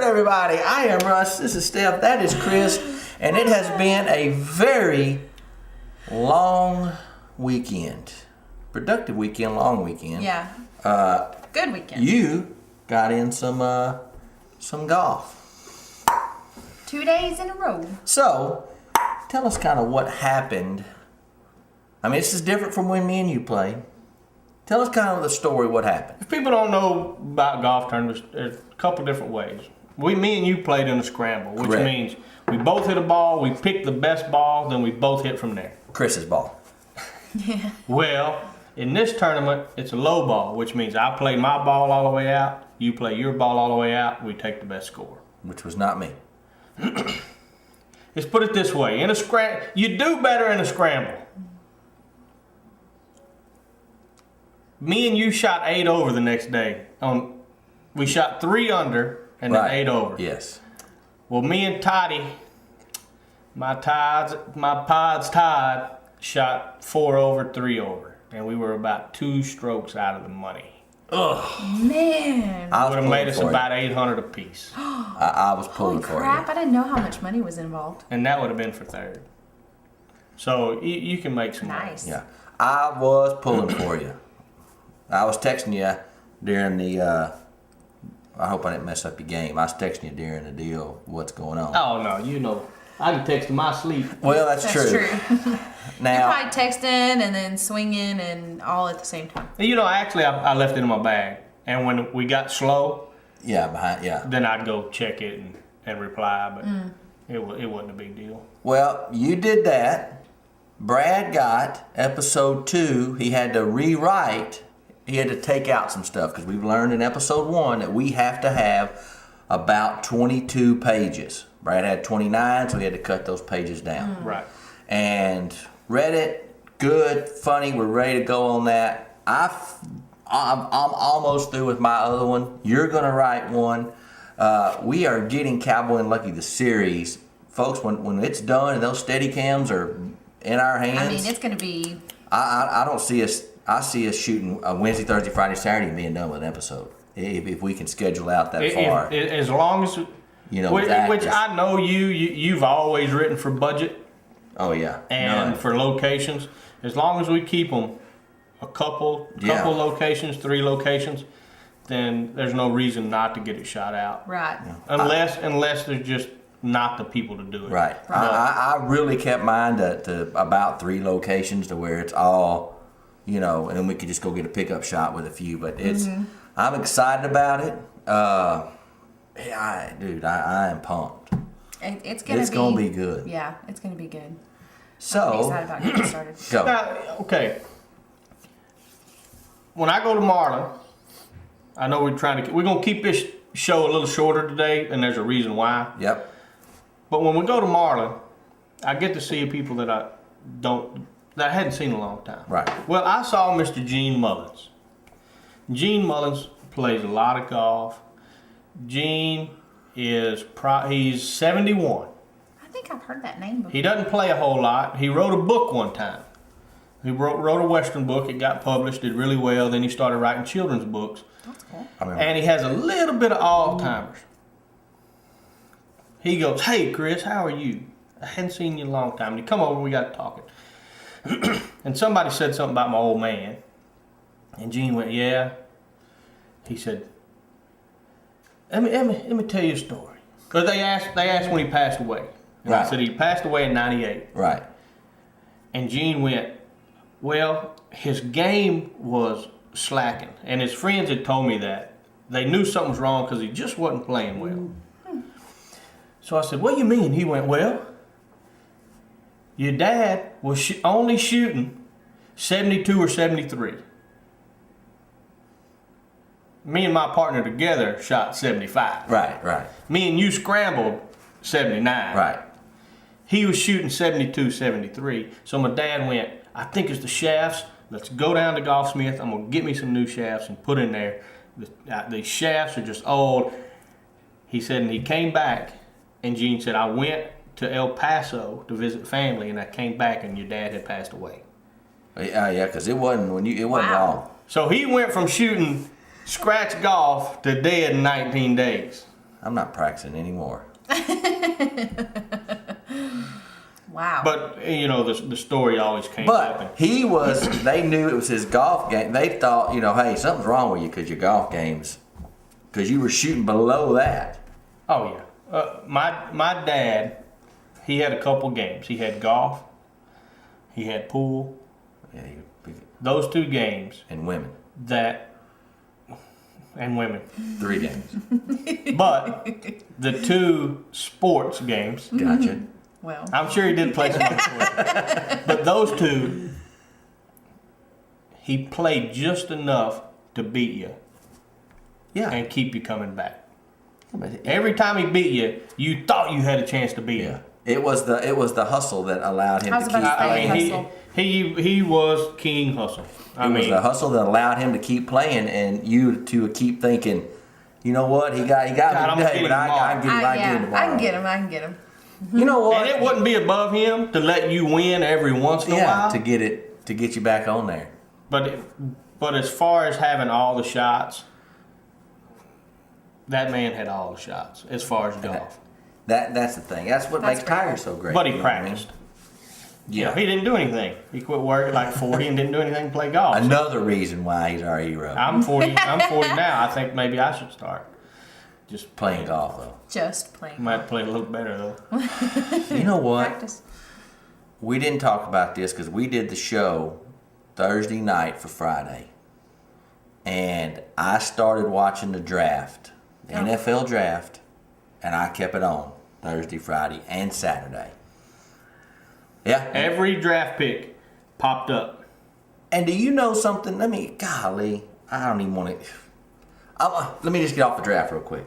good, everybody? I am Russ. This is Steph. That is Chris. And it has been a very long weekend. Productive weekend, long weekend. Yeah. Good weekend. You got in some golf. 2 days in a row. So, tell us kind of what happened. I mean, this is different from when me and you play. Tell us kind of the story, what happened. If people don't know about golf tournaments, there's a couple different ways. Me and you played in a scramble, which Correct. means we both hit a ball, we picked the best ball, then we both hit from there. Chris's ball. Yeah. Well, in this tournament, it's a low ball, which means I play my ball all the way out, you play your ball all the way out, we take the best score. Which was not me. Let's put it this way: you do better in a scramble. Me and you shot 8 over the next day. We shot 3 under and then 8 over. Yes. Well, me and Toddy, my pods tied, shot 4 over, 3 over, and we were about 2 strokes out of the money. Ugh. Man. Would have made us about 800 apiece. I was pulling Holy for crap, you. I didn't know how much money was involved. And that would have been for third. So you can make some money. Nice. Yeah. I was pulling for you. I was texting you during the, I hope I didn't mess up your game. I was texting you during the deal, what's going on. Oh, no, you know. I can text in my sleep. Well, that's true. Now, You're probably texting and then swinging and all at the same time. You know, actually, I left it in my bag. And when we got slow, yeah. then I'd go check it and reply. But it wasn't a big deal. Well, you did that. Brad got episode 2. He had to rewrite. He had to take out some stuff because we've learned in episode 1 that we have to have about 22 pages. Brad had 29, so he had to cut those pages down. Right. And read it, good, funny. We're ready to go on that. I'm almost through with my other one. You're gonna write one. We are getting Cowboy and Lucky the series, folks. When it's done and those steady cams are in our hands, I mean, it's going to be... I don't see us. I see us shooting a Wednesday, Thursday, Friday, Saturday, and being done with an episode. If we can schedule out that far, As long as with which I know you've always written for budget. Oh yeah, and for locations. As long as we keep them a couple locations, 3 locations, then there's no reason not to get it shot out. Right. Yeah. Unless there's just not the people to do it. Right. I really kept mine to about 3 locations to where it's all, and then we could just go get a pickup shot with a few. But I'm excited about it. I am pumped. It's gonna be good. Yeah, it's gonna be good. So I'm excited about getting started. Go. Now, okay. When I go to Marlin, I know we're gonna keep this show a little shorter today, and there's a reason why. Yep. But when we go to Marlin, I get to see people that I hadn't seen in a long time. Right. Well, I saw Mr. Gene Mullins. Gene Mullins plays a lot of golf. Gene he's 71. I think I've heard that name before. He doesn't play a whole lot. He wrote a book one time. He wrote a Western book. It got published, did really well. Then he started writing children's books. That's cool. And he has a little bit of Alzheimer's. He goes, "Hey, Chris, how are you? I hadn't seen you in a long time." And he come over, we got talking. And somebody said something about my old man. And Gene went, "Yeah." He said, let me tell you a story. Because they asked when he passed away. And I said he passed away in 98. Right. And Gene went, "Well, his game was slacking." And his friends had told me that. They knew something was wrong because he just wasn't playing well. So I said, "What do you mean?" He went, "Well, your dad was only shooting 72 or 73. Me and my partner together shot 75. Right. Me and you scrambled 79. Right. He was shooting 72, 73. So my dad went, "I think it's the shafts. Let's go down to Golfsmith. I'm going to get me some new shafts and put in there. The shafts are just old." He said, and he came back, and Gene said, "I went to El Paso to visit family, and I came back, and your dad had passed away." Yeah, because it wasn't long. So he went from shooting scratch golf to dead in 19 days. I'm not practicing anymore. Wow. But you know, the story always came up. But he was, they knew it was his golf game. They thought, you know, hey, something's wrong with you because your golf games, because you were shooting below that. Oh yeah, my dad, he had a couple games. He had golf, he had pool. Yeah, Those 2 games and women. And women. 3 games. But the 2 sports games. Gotcha. Well, I'm sure he did play some other sports. But those 2, he played just enough to beat you Yeah. and keep you coming back. Every time he beat you, you thought you had a chance to beat him. It was the hustle that allowed him I to was keep about to say, playing. hustle. He was king hustle. It was the hustle that allowed him to keep playing, and you to keep thinking, you know what, he got God, me I'm today, gonna but I get can him get him tomorrow. I can get him. You know what? And it wouldn't be above him to let you win every once in a while. to get you back on there. But as far as having all the shots, that man had all the shots as far as golf. That's the thing. That's what That's makes pretty Tiger cool. so great. But he you know what I mean? practiced. You know, he didn't do anything. He quit work at like 40 and didn't do anything to play golf. Another reason why he's our hero. I'm 40 now. I think maybe I should start. Just Playing golf though. Just playing. might play a little better though. You know what? Practice. We didn't talk about this because we did the show Thursday night for Friday. And I started watching the draft, the NFL draft, and I kept it on Thursday, Friday, and Saturday. Yeah. Every draft pick popped up. And do you know something? Golly, I don't even want to. Let me just get off the draft real quick.